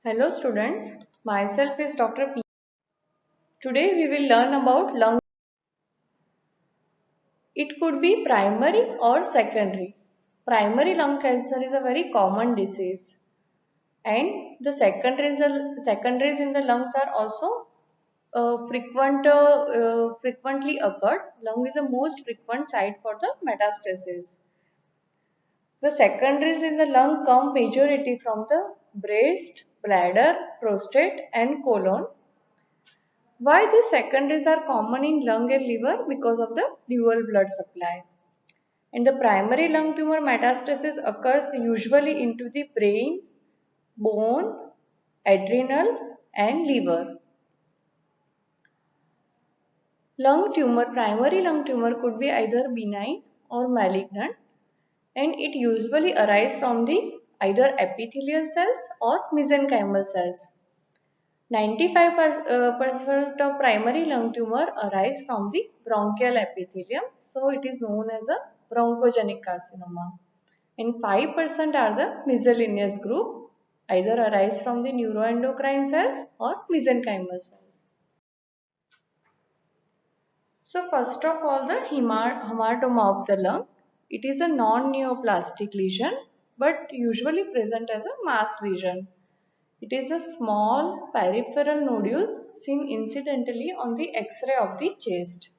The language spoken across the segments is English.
Hello students, myself is Dr. P. Today we will learn about lung. It could be primary or secondary. Primary lung cancer is a very common disease and the secondaries in the lungs are also frequently occurred. Lung is the most frequent site for the metastasis. The secondaries in the lung come majority from the breast, bladder, prostate and colon. Why these secondaries are common in lung and liver? Because of the dual blood supply. And the primary lung tumor metastasis occurs usually into the brain, bone, adrenal and liver. Primary lung tumor could be either benign or malignant and it usually arises from the either epithelial cells or mesenchymal cells. 95% of primary lung tumor arise from the bronchial epithelium. So it is known as a bronchogenic carcinoma. And 5% are the miscellaneous group, either arise from the neuroendocrine cells or mesenchymal cells. So first of all, the hematoma of the lung. It is a non-neoplastic lesion but usually present as a mass lesion. It is a small peripheral nodule seen incidentally on the X-ray of the chest.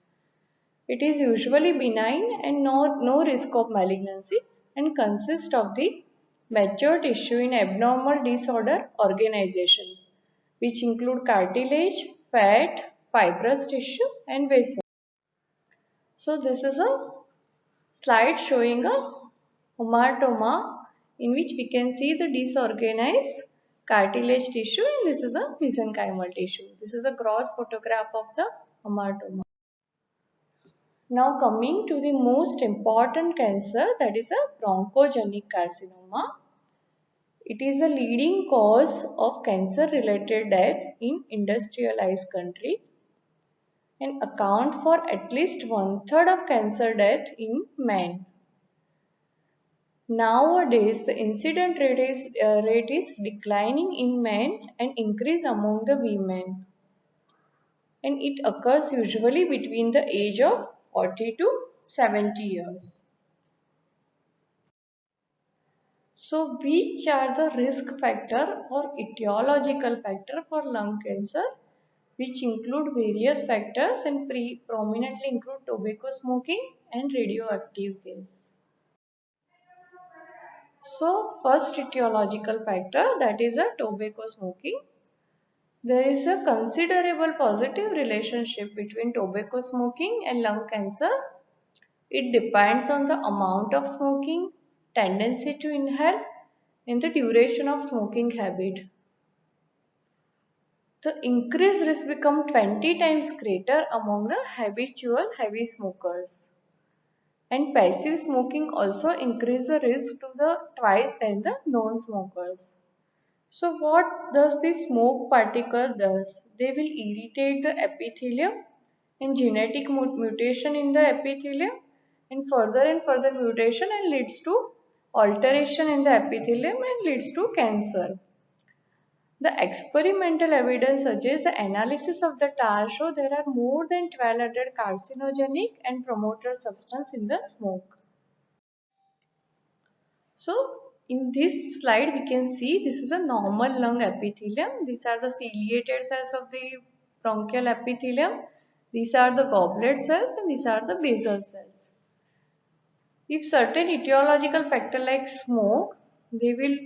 It is usually benign and no risk of malignancy and consists of the mature tissue in abnormal disorder organization, which include cartilage, fat, fibrous tissue and vessels. So this is a slide showing a hematoma in which we can see the disorganized cartilage tissue and this is a mesenchymal tissue. This is a gross photograph of the hematoma. Now coming to the most important cancer, that is a bronchogenic carcinoma. It is the leading cause of cancer related death in industrialized country and account for at least 1/3 of cancer death in men. Nowadays, the incident rate is declining in men and increase among the women. And it occurs usually between the age of 40 to 70 years. So, which are the risk factor or etiological factor for lung cancer? Which include various factors and prominently include tobacco smoking and radioactive gas. So, first etiological factor, that is a tobacco smoking. There is a considerable positive relationship between tobacco smoking and lung cancer. It depends on the amount of smoking, tendency to inhale, and the duration of smoking habit. The increased risk becomes 20 times greater among the habitual heavy smokers. And passive smoking also increases the risk to the twice than the non-smokers. So what does the smoke particle does? They will irritate the epithelium and genetic mutation in the epithelium and further mutation and leads to alteration in the epithelium and leads to cancer. The experimental evidence suggests the analysis of the tar show there are more than 1200 carcinogenic and promoter substance in the smoke. So in this slide we can see this is a normal lung epithelium. These are the ciliated cells of the bronchial epithelium. These are the goblet cells and these are the basal cells. If certain etiological factor like smoke, they will,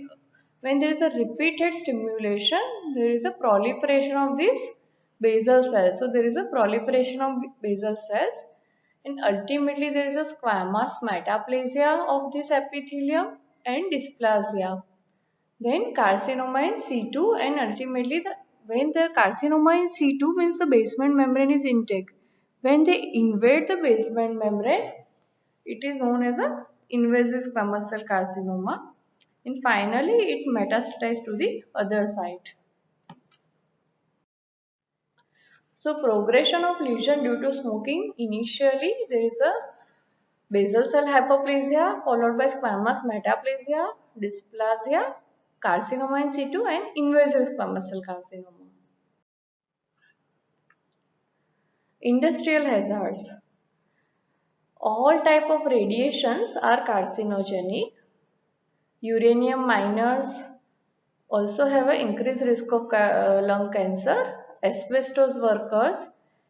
when there is a repeated stimulation, there is a proliferation of these basal cells. So there is a proliferation of basal cells and ultimately there is a squamous metaplasia of this epithelium and dysplasia. Then carcinoma in situ and ultimately when the carcinoma in situ means the basement membrane is intact. When they invade the basement membrane, it is known as a invasive squamous cell carcinoma. And finally, it metastasizes to the other side. So progression of lesion due to smoking, initially there is a basal cell hypoplasia followed by squamous metaplasia, dysplasia, carcinoma in situ and invasive squamous cell carcinoma. Industrial hazards. All type of radiations are carcinogenic. Uranium miners also have an increased risk of lung cancer. Asbestos workers,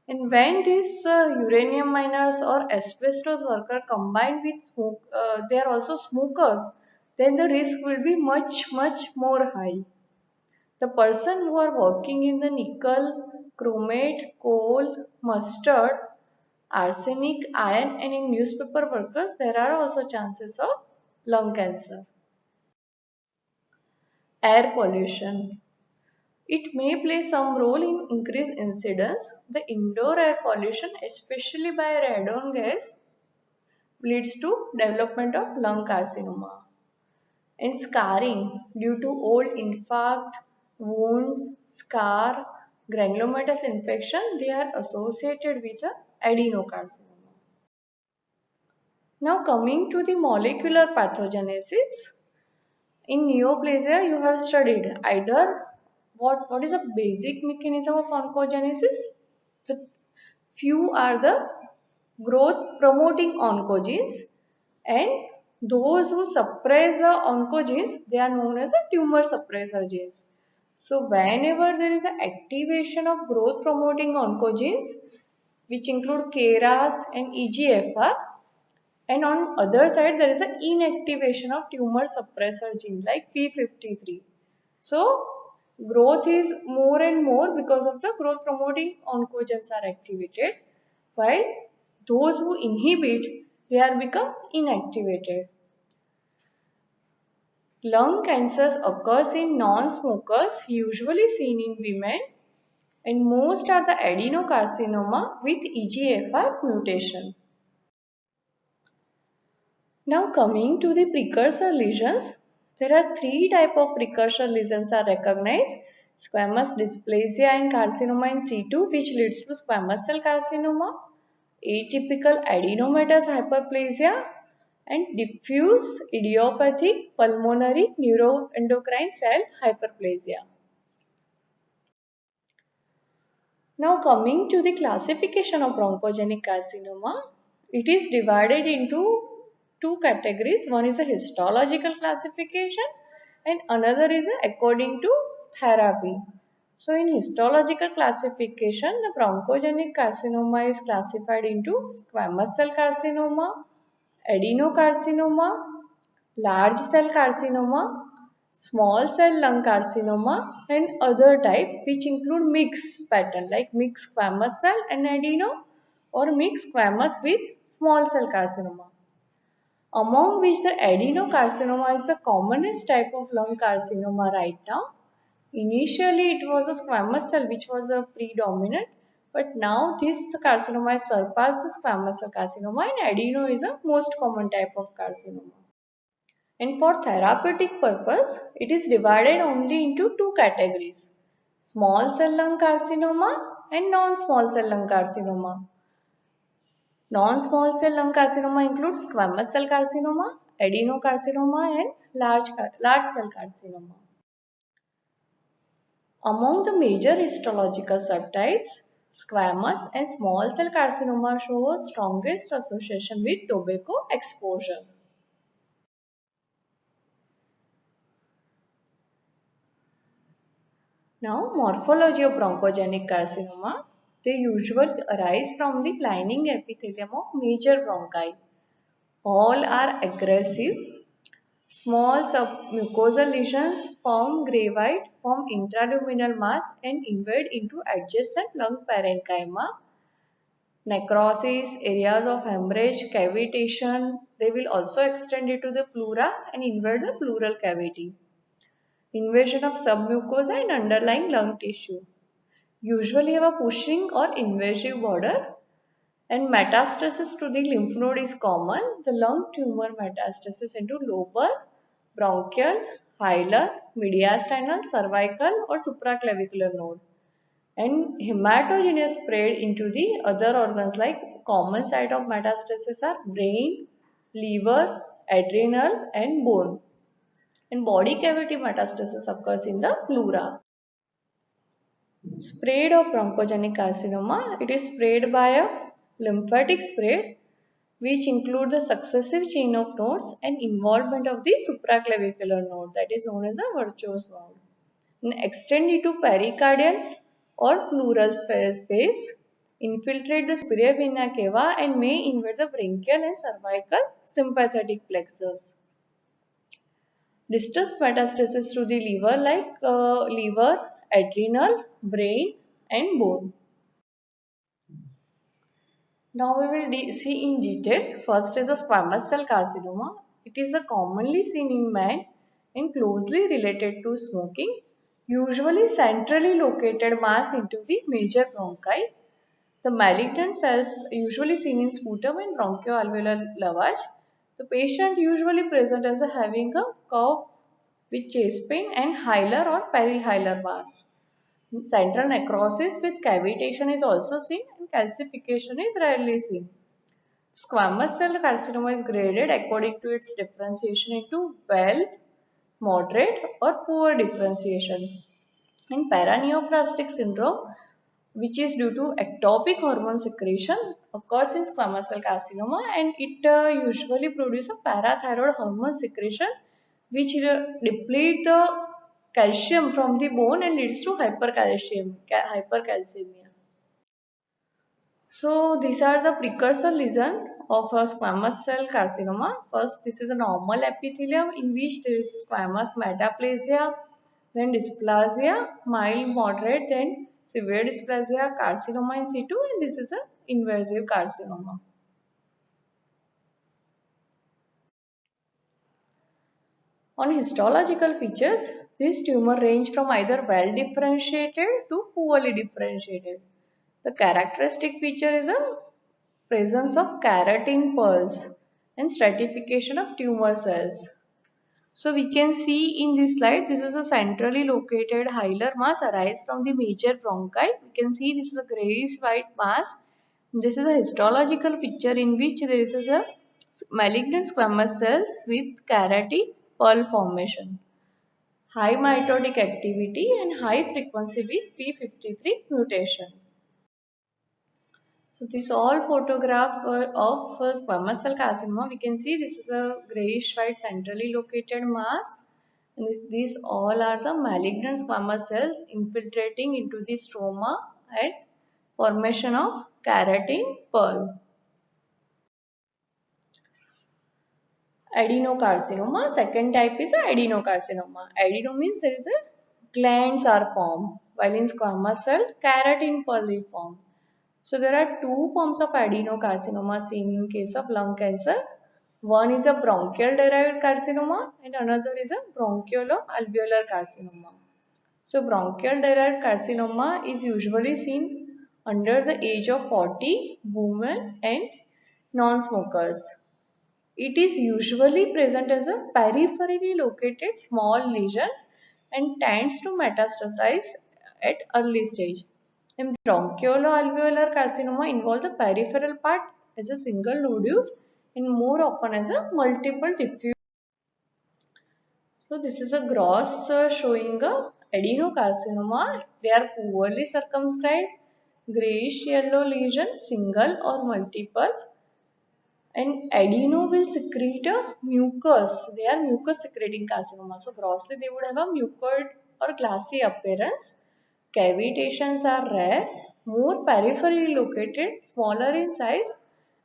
and when these uranium miners or asbestos worker combined with smoke, they are also smokers, then the risk will be much more high. The person who are working in the nickel, chromate, coal, mustard, arsenic, iron, and in newspaper workers, there are also chances of lung cancer. Air pollution. It may play some role in increased incidence. The indoor air pollution, especially by radon gas, leads to development of lung carcinoma. And scarring due to old infarct, wounds, scar, granulomatous infection, they are associated with adenocarcinoma. Now coming to the molecular pathogenesis. In neoplasia, you have studied either what is a basic mechanism of oncogenesis. The few are the growth promoting oncogenes, and those who suppress the oncogenes, they are known as the tumor suppressor genes. So whenever there is an activation of growth promoting oncogenes, which include KRAS and EGFR, and on other side there is an inactivation of tumor suppressor gene like P53. So growth is more and more because of the growth promoting oncogenes are activated, while those who inhibit, they are become inactivated. Lung cancers occurs in non-smokers, usually seen in women, and most are the adenocarcinoma with EGFR mutation. Now coming to the precursor lesions, there are three types of precursor lesions are recognized. Squamous dysplasia and carcinoma in situ, which leads to squamous cell carcinoma, atypical adenomatous hyperplasia, and diffuse idiopathic pulmonary neuroendocrine cell hyperplasia. Now coming to the classification of bronchogenic carcinoma, it is divided into two categories. One is a histological classification and another is according to therapy. So in histological classification, the bronchogenic carcinoma is classified into squamous cell carcinoma, adenocarcinoma, large cell carcinoma, small cell lung carcinoma, and other types which include mixed pattern like mixed squamous cell and adeno or mixed squamous with small cell carcinoma, among which the adenocarcinoma is the commonest type of lung carcinoma right now. Initially it was a squamous cell which was a predominant, but now this carcinoma has surpassed the squamous cell carcinoma and adeno is a most common type of carcinoma. And for therapeutic purpose, it is divided only into two categories: small cell lung carcinoma and non-small cell lung carcinoma. Non-small cell lung carcinoma includes squamous cell carcinoma, adenocarcinoma, and large cell carcinoma. Among the major histological subtypes, squamous and small cell carcinoma show strongest association with tobacco exposure. Now, morphology of bronchogenic carcinoma. They usually arise from the lining epithelium of major bronchi. All are aggressive. Small submucosal lesions form gravite, form intraluminal mass and invade into adjacent lung parenchyma. Necrosis, areas of hemorrhage, cavitation, they will also extend into the pleura and invade the pleural cavity. Invasion of submucosa and underlying lung tissue. Usually have a pushing or invasive border, and metastasis to the lymph node is common. The lung tumor metastasis into lobar, bronchial, hilar, mediastinal, cervical or supraclavicular node. And hematogenous spread into the other organs like common site of metastasis are brain, liver, adrenal and bone. and body cavity metastasis occurs in the pleura. Spread of bronchogenic carcinoma, it is spread by a lymphatic spread which include the successive chain of nodes and involvement of the supraclavicular node, that is known as a Virchow's node, and extend into pericardial or pleural space, infiltrate the superior vena cava and may invade the bronchial and cervical sympathetic plexus. Distal metastasis to the liver like liver, adrenal, brain and bone. Now we will see in detail. First is a squamous cell carcinoma. It is commonly seen in men and closely related to smoking. Usually centrally located mass into the major bronchi. The malignant cells usually seen in sputum and bronchoalveolar lavage. The patient usually present as having a cough with chest pain and hilar or perihilar mass. Central necrosis with cavitation is also seen and calcification is rarely seen. Squamous cell carcinoma is graded according to its differentiation into well, moderate or poor differentiation. In paraneoplastic syndrome, which is due to ectopic hormone secretion, occurs in squamous cell carcinoma and it usually produces a parathyroid hormone secretion which deplete the calcium from the bone and leads to hypercalcemia. So these are the precursor lesion of a squamous cell carcinoma. First, this is a normal epithelium in which there is squamous metaplasia, then dysplasia, mild, moderate, then severe dysplasia, carcinoma in situ, and this is an invasive carcinoma. On histological features, these tumors range from either well differentiated to poorly differentiated. The characteristic feature is a presence of keratin pearls and stratification of tumor cells. So we can see in this slide, this is a centrally located hilar mass arise from the major bronchi. We can see this is a grayish white mass. This is a histological picture in which there is a malignant squamous cells with keratin pearl formation, high mitotic activity and high frequency with p53 mutation. So this all photograph of squamous cell carcinoma. We can see this is a grayish white centrally located mass, and these all are the malignant squamous cells infiltrating into the stroma and formation of keratin pearl. Adenocarcinoma. Second type is adenocarcinoma. Adeno means there is a glands are formed, while in squamous cell keratin pearl is formed. So there are two forms of adenocarcinoma seen in case of lung cancer. One is a bronchial derived carcinoma and another is a bronchiolo-alveolar carcinoma. So bronchial derived carcinoma is usually seen under the age of 40, women and non-smokers. It is usually present as a peripherally located small lesion and tends to metastasize at early stage. In bronchiolo-alveolar carcinoma involve the peripheral part as a single nodule and more often as a multiple diffuse. So this is a gross showing a adenocarcinoma. They are poorly circumscribed, grayish yellow lesion, single or multiple. And adeno will secrete a mucus. They are mucus secreting carcinoma. So grossly they would have a mucoid or glassy appearance. Cavitations are rare, more peripherally located, smaller in size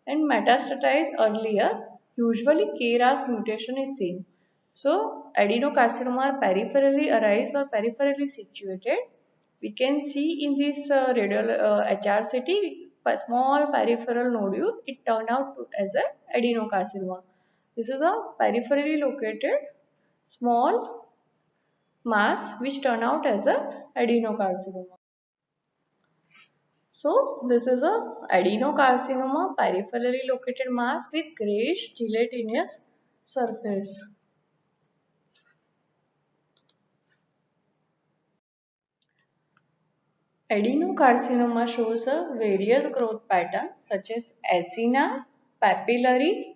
and metastasize earlier. Usually KRAS mutation is seen. So adenocarcinoma are peripherally arise or peripherally situated. We can see in this radial HRCT a small peripheral nodule. It turned out as a adenocarcinoma. This is a peripherally located small mass which turn out as a adenocarcinoma. So this is a adenocarcinoma peripherally located mass with grayish gelatinous surface. Adenocarcinoma shows a various growth patterns such as acina, papillary,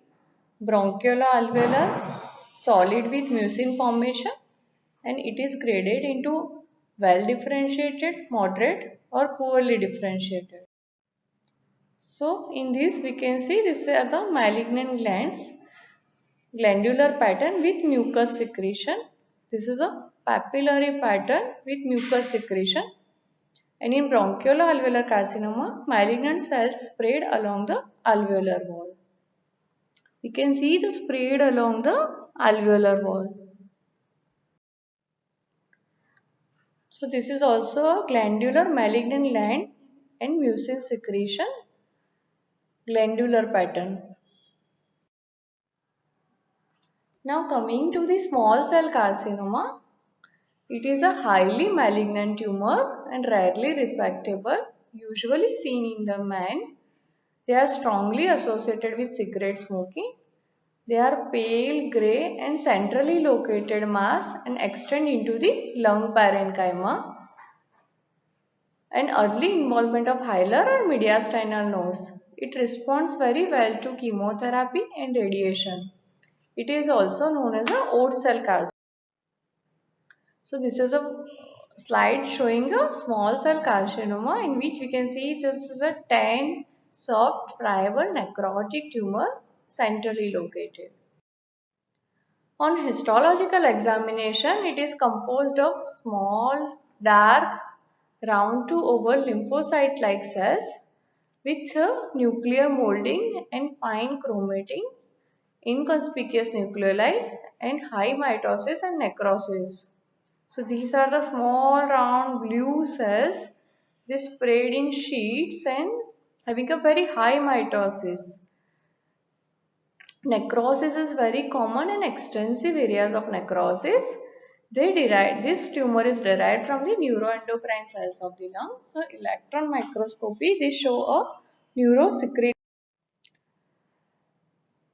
bronchiolo-alveolar, solid with mucin formation, and it is graded into well differentiated, moderate or poorly differentiated. So in this we can see these are the malignant glands, glandular pattern with mucus secretion. This is a papillary pattern with mucus secretion. And in bronchiolo-alveolar carcinoma, malignant cells spread along the alveolar wall. We can see the spread along the alveolar wall. So this is also a glandular malignant gland and mucin secretion glandular pattern. Now coming to the small cell carcinoma, it is a highly malignant tumor and rarely resectable, usually seen in the man. They are strongly associated with cigarette smoking. They are pale grey and centrally located mass and extend into the lung parenchyma. And early involvement of hilar or mediastinal nodes. It responds very well to chemotherapy and radiation. It is also known as a oat cell carcinoma. So this is a slide showing a small cell carcinoma in which we can see this is a tan, soft, friable necrotic tumor centrally located. On histological examination, it is composed of small, dark, round to oval lymphocyte-like cells with a nuclear molding and fine chromatin, inconspicuous nucleoli, and high mitosis and necrosis. So these are the small round blue cells. They spread in sheets and having a very high mitosis. Necrosis is very common and extensive areas of necrosis. This tumor is derived from the neuroendocrine cells of the lung. So electron microscopy, they show a neurosecretory.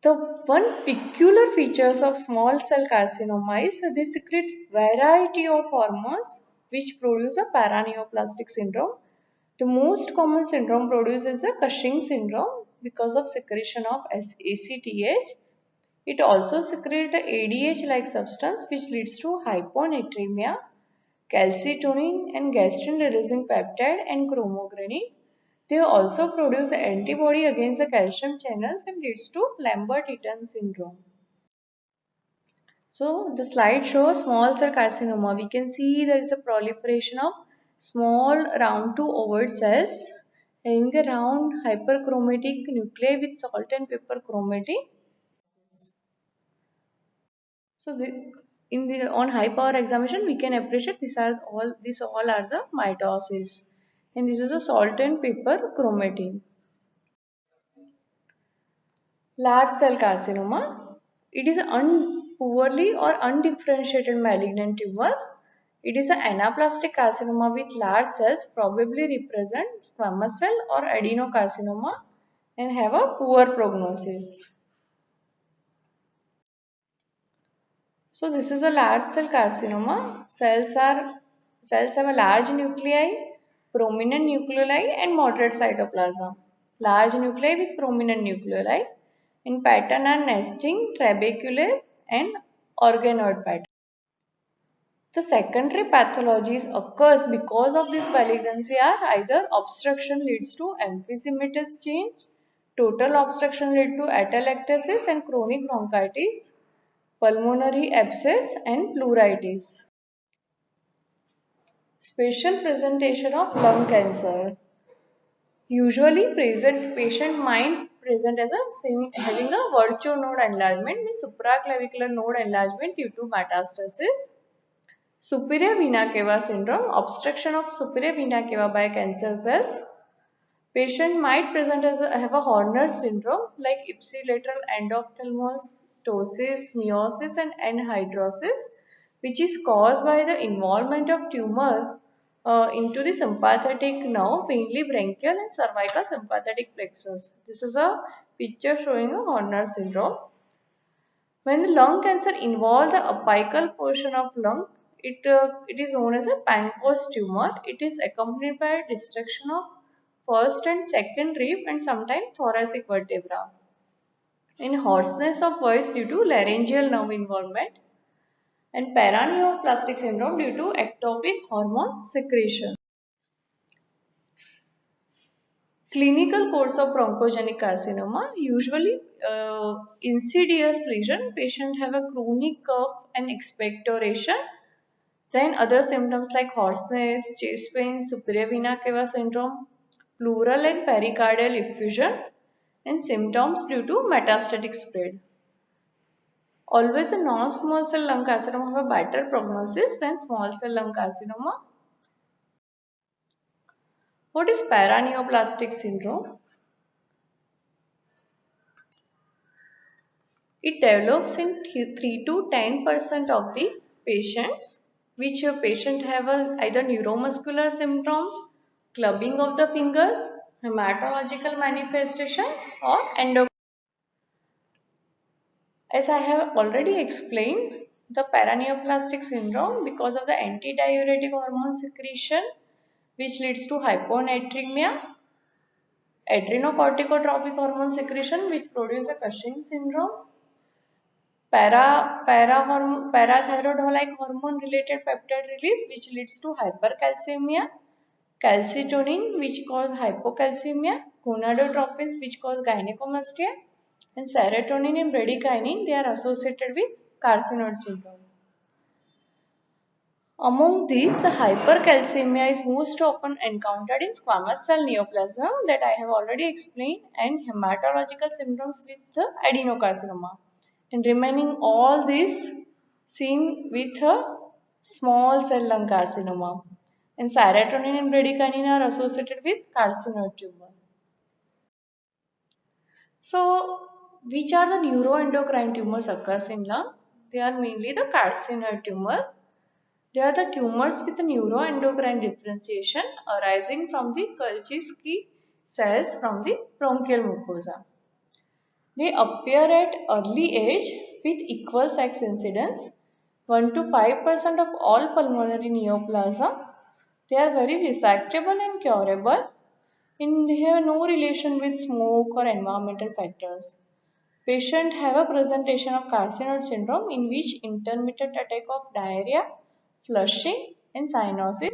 The one peculiar features of small cell carcinoma is they secrete variety of hormones which produce a paraneoplastic syndrome. The most common syndrome produced is the Cushing syndrome because of secretion of ACTH. It also secretes the ADH-like substance which leads to hyponatremia, calcitonin and gastrin-releasing peptide and chromogranin. They also produce antibody against the calcium channels and leads to Lambert-Eaton syndrome. So the slide shows small cell carcinoma. We can see there is a proliferation of small round to oval cells having a round hyperchromatic nuclei with salt and pepper chromatin. So on high power examination we can appreciate these all are the mitosis, and this is a salt and pepper chromatin. Large cell carcinoma. It is an poorly or undifferentiated malignant tumor. It is an anaplastic carcinoma with large cells, probably represent squamous cell or adenocarcinoma and have a poor prognosis. So this is a large cell carcinoma. Cells have a large nuclei, prominent nucleoli and moderate cytoplasm. Large nuclei with prominent nucleoli. In pattern are nesting, trabecular and organoid pattern. The secondary pathologies occurs because of this malignancy are either obstruction leads to emphysematous change, total obstruction lead to atelectasis and chronic bronchitis, pulmonary abscess and pleuritis. Special presentation of lung cancer. Usually patient might present as having a virtue node enlargement, means supraclavicular node enlargement due to metastasis. Superior vena cava syndrome, obstruction of superior vena cava by cancer cells. Patient might present as have a Horner syndrome like ipsilateral endophthalmostosis, meiosis and anhidrosis, which is caused by the involvement of tumor into the sympathetic nerve, mainly branchial and cervical sympathetic plexus. This is a picture showing a Horner syndrome. When the lung cancer involves the apical portion of lung, it is known as a Pancoast tumor. It is accompanied by destruction of first and second rib and sometimes thoracic vertebra. in hoarseness of voice due to laryngeal nerve involvement, and paraneoplastic syndrome due to ectopic hormone secretion. Clinical course of bronchogenic carcinoma, usually insidious lesion. Patient have a chronic cough and expectoration. Then other symptoms like hoarseness, chest pain, superior vena cava syndrome, pleural and pericardial effusion, and symptoms due to metastatic spread. Always a non-small cell lung carcinoma have a better prognosis than small cell lung carcinoma. What is paraneoplastic syndrome? It develops in 3 to 10% of the patients, which a patient have either neuromuscular symptoms, clubbing of the fingers, hematological manifestation, or endocrine. As I have already explained, the paraneoplastic syndrome because of the antidiuretic hormone secretion, which leads to hyponatremia, adrenocorticotropic hormone secretion, which produces a Cushing syndrome, parathyroid hormone related peptide release, which leads to hypercalcemia, calcitonin, which cause hypocalcemia, gonadotropins, which cause gynecomastia, and serotonin and bradykinin, they are associated with carcinoid syndrome. Among these, the hypercalcemia is most often encountered in squamous cell neoplasm that I have already explained, and hematological symptoms with the adenocarcinoma. And remaining all these seen with a small cell lung carcinoma. And serotonin and bradykinin are associated with carcinoid tumor. So, which are the neuroendocrine tumors occurs in lung? They are mainly the carcinoid tumor. They are the tumors with the neuroendocrine differentiation arising from the Kolchitsky cells from the bronchial mucosa. They appear at early age with equal sex incidence, 1 to 5% of all pulmonary neoplasm. They are very resectable and curable, and they have no relation with smoke or environmental factors. Patients have a presentation of carcinoid syndrome in which intermittent attack of diarrhea, flushing, and cyanosis.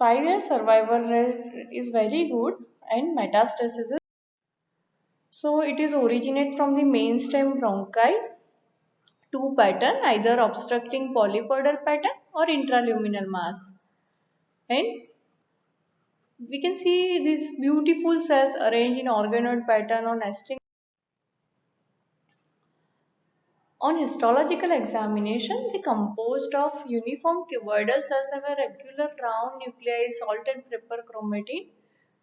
5-year survival rate is very good, and metastasis is. So it is originate from the main stem bronchi, two pattern, either obstructing polypoidal pattern or intraluminal mass. And we can see these beautiful cells arranged in organoid pattern or nesting. On histological examination, the composed of uniform cuboidal cells have a regular round nuclei, salt and pepper chromatin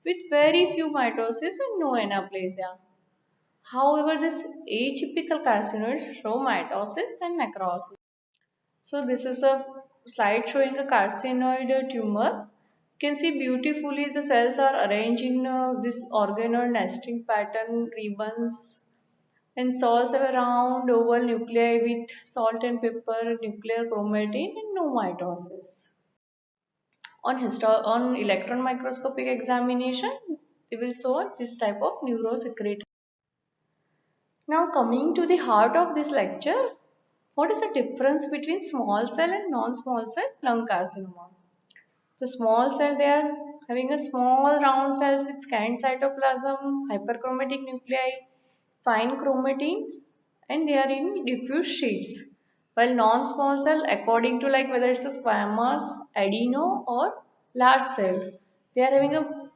with very few mitosis and no anaplasia. However, this atypical carcinoids show mitosis and necrosis. So this is a slide showing a carcinoid tumor. You can see beautifully the cells are arranged in this organoid nesting pattern ribbons, and cells have a round oval nuclei with salt and pepper, nuclear chromatin, and no mitosis. On electron microscopic examination, we will show this type of neurosecretory. Now coming to the heart of this lecture, what is the difference between small cell and non-small cell lung carcinoma? The small cell, they are having a small round cells with scant cytoplasm, hyperchromatic nuclei, fine chromatin, and they are in diffuse sheets. While non-small cell, according to like whether it's a squamous, adeno, or large cell, they are having a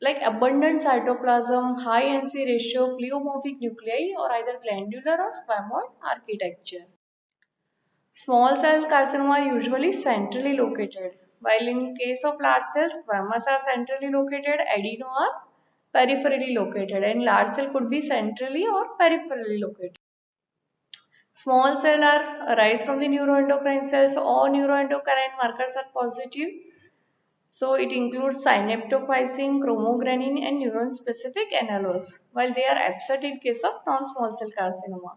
like abundant cytoplasm, high NC ratio, pleomorphic nuclei, or either glandular or squamoid architecture. Small cell carcinoma are usually centrally located, while in case of large cells, squamous are centrally located, adeno are peripherally located, and large cell could be centrally or peripherally located. Small cell are arise from the neuroendocrine cells. All neuroendocrine markers are positive. So it includes synaptophysin, chromogranin, and neuron-specific analogs, while they are absent in case of non-small cell carcinoma.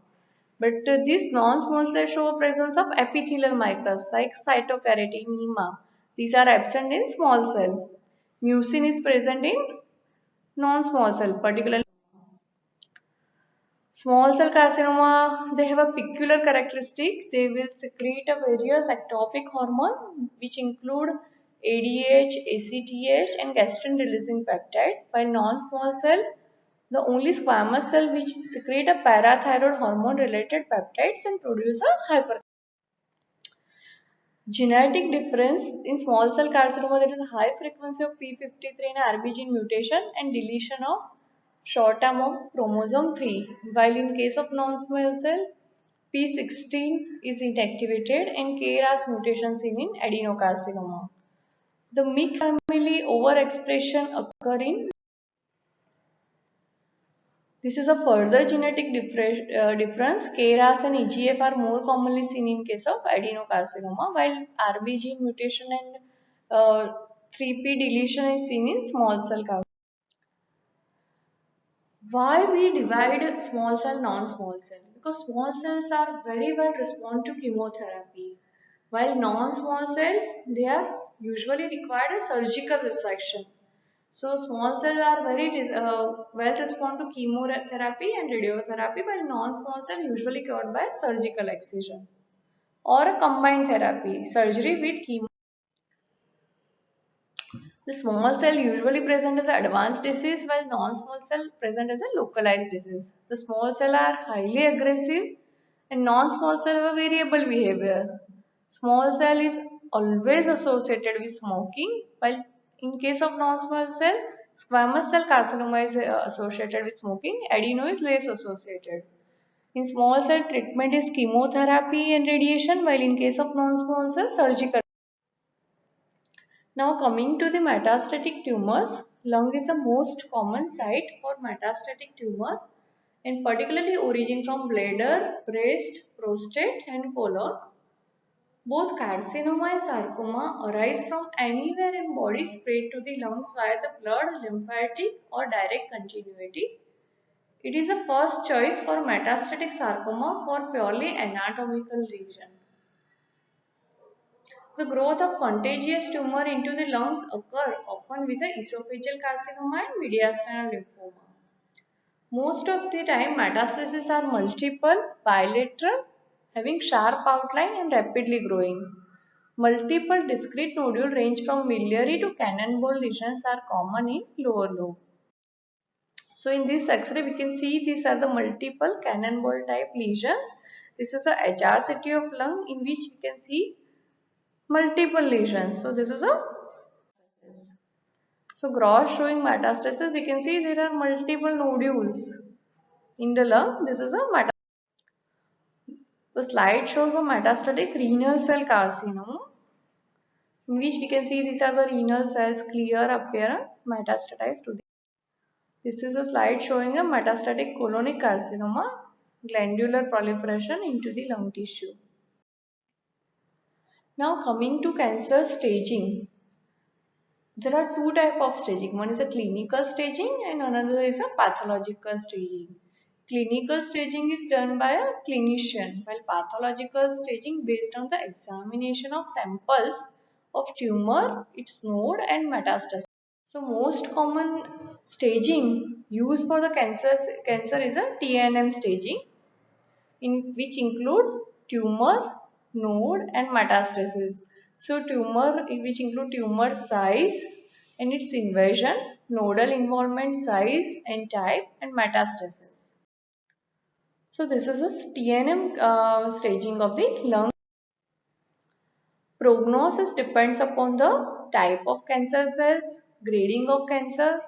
But these non-small cells show presence of epithelial markers like cytokeratin, NEMA. These are absent in small cell. Mucin is present in non-small cell, particularly. Small cell carcinoma, they have a peculiar characteristic. They will secrete a various ectopic hormone which include ADH, ACTH and gastrin releasing peptide, while non-small cell, the only squamous cell which secrete a parathyroid hormone related peptides and produce a hyper. Genetic difference in small cell carcinoma, there is a high frequency of P53 and RB gene mutation and deletion of short arm of chromosome 3, while in case of non-small cell, P16 is inactivated and KRAS mutation seen in adenocarcinoma. The MYC family overexpression occur in. This is a further genetic difference. KRAS and EGF are more commonly seen in case of adenocarcinoma, while RB gene mutation and 3P deletion is seen in small cell carcinoma. Why we divide small cell, non-small cell? Because small cells are very well respond to chemotherapy, while non-small cell, they are usually required a surgical resection. So small cells are very well respond to chemotherapy and radiotherapy, while non-small cell usually cured by surgical excision or a combined therapy, surgery with chemo. The small cell usually present as an advanced disease, while non-small cell present as a localized disease. The small cell are highly aggressive and non-small cell have a variable behavior. Small cell is always associated with smoking, while in case of non-small cell, squamous cell carcinoma is associated with smoking, adeno is less associated. In small cell, treatment is chemotherapy and radiation, while in case of non-small cell, surgical. Now coming to the metastatic tumors, lung is the most common site for metastatic tumor and particularly origin from bladder, breast, prostate and colon. Both carcinoma and sarcoma arise from anywhere in body spread to the lungs via the blood, lymphatic or direct continuity. It is the first choice for metastatic sarcoma for purely anatomical reason. The growth of contagious tumor into the lungs occur often with the esophageal carcinoma and mediastinal lymphoma. Most of the time metastases are multiple, bilateral, having sharp outline and rapidly growing. Multiple discrete nodules range from miliary to cannonball lesions are common in lower lobe. So in this X-ray we can see these are the multiple cannonball type lesions. This is a HRCT of lung in which we can see multiple lesions. So this is a so gross showing metastasis. We can see there are multiple nodules in the lung. This is a metastasis. The slide shows a metastatic renal cell carcinoma in which we can see these are the renal cells clear appearance metastatized to the. This is a slide showing a metastatic colonic carcinoma glandular proliferation into the lung tissue. Now coming to cancer staging. There are two types of staging. One is a clinical staging and another is a pathological staging. Clinical staging is done by a clinician, while pathological staging based on the examination of samples of tumor, its node and metastasis. So most common staging used for the cancer is a TNM staging, in which include tumor, node and metastasis. So tumor, which include tumor size and its invasion, nodal involvement size and type and metastasis. So this is a TNM staging of the lung. Prognosis depends upon the type of cancer cells, grading of cancer,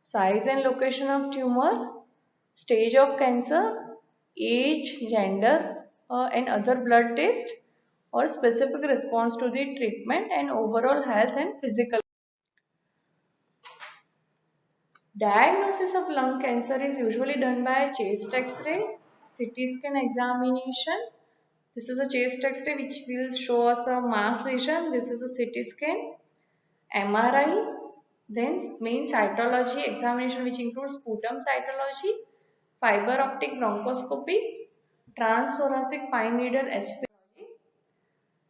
size and location of tumor, stage of cancer, age, gender and other blood test or specific response to the treatment and overall health and physical. Diagnosis of lung cancer is usually done by chest x-ray, CT scan examination. This is a chest x-ray which will show us a mass lesion. This is a CT scan, MRI, then main cytology examination which includes sputum cytology, fiber optic bronchoscopy, transthoracic fine needle aspiratory.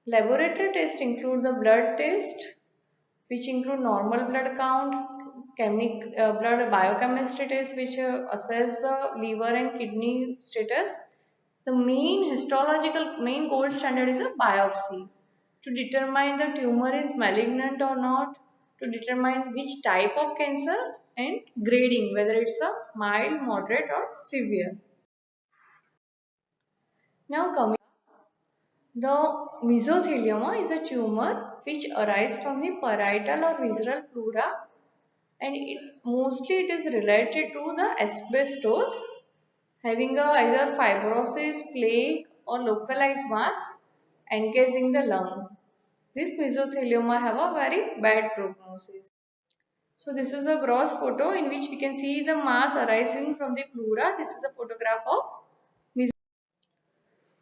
Laboratory tests include the blood test which include normal blood count, blood biochemistry test which assess the liver and kidney status. The main gold standard is a biopsy to determine the tumor is malignant or not, to determine which type of cancer and grading whether it's a mild, moderate or severe. Now coming, the mesothelioma is a tumor which arises from the parietal or visceral pleura, and mostly it is related to the asbestos having either fibrosis, plaque or localized mass encasing the lung. This mesothelioma have a very bad prognosis. So this is a gross photo in which we can see the mass arising from the pleura. This is a photograph of mesothelioma.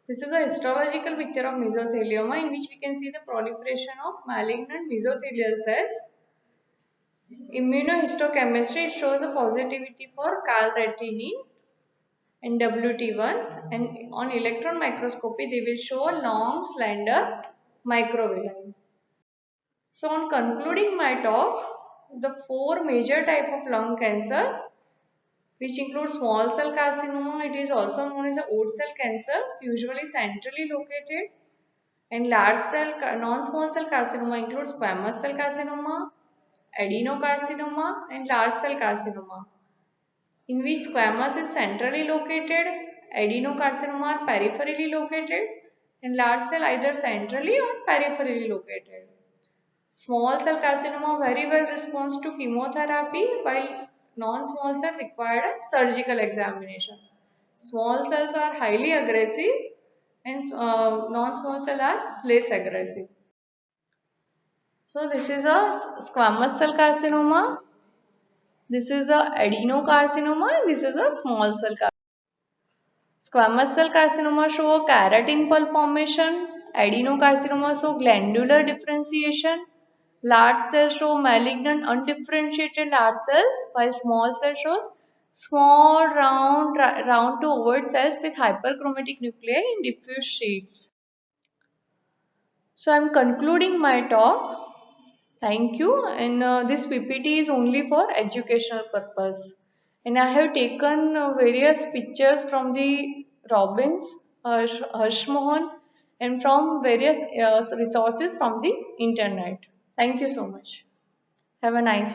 This is a histological picture of mesothelioma in which we can see the proliferation of malignant mesothelial cells. Immunohistochemistry shows a positivity for calretinine and WT1, and on electron microscopy they will show a long slender microvilli. So on concluding my talk, the four major type of lung cancers which include small cell carcinoma, it is also known as oat cell cancers, usually centrally located, and large cell non-small cell carcinoma includes squamous cell carcinoma, adenocarcinoma and large cell carcinoma, in which squamous is centrally located, adenocarcinoma are peripherally located, and large cell either centrally or peripherally located. Small cell carcinoma very well responds to chemotherapy, while non-small cell required a surgical examination. Small cells are highly aggressive and non-small cell are less aggressive. So this is a squamous cell carcinoma, this is a adenocarcinoma, and this is a small cell carcinoma. Squamous cell carcinoma show a keratin pulp formation, adenocarcinoma show glandular differentiation, large cells show malignant undifferentiated large cells, while small cell shows small round to ovoid cells with hyperchromatic nuclei in diffuse sheets. So I am concluding my talk. Thank you, and this PPT is only for educational purpose, and I have taken various pictures from the Robbins, Hirschmohn, and from various resources from the internet. Thank you so much. Have a nice day.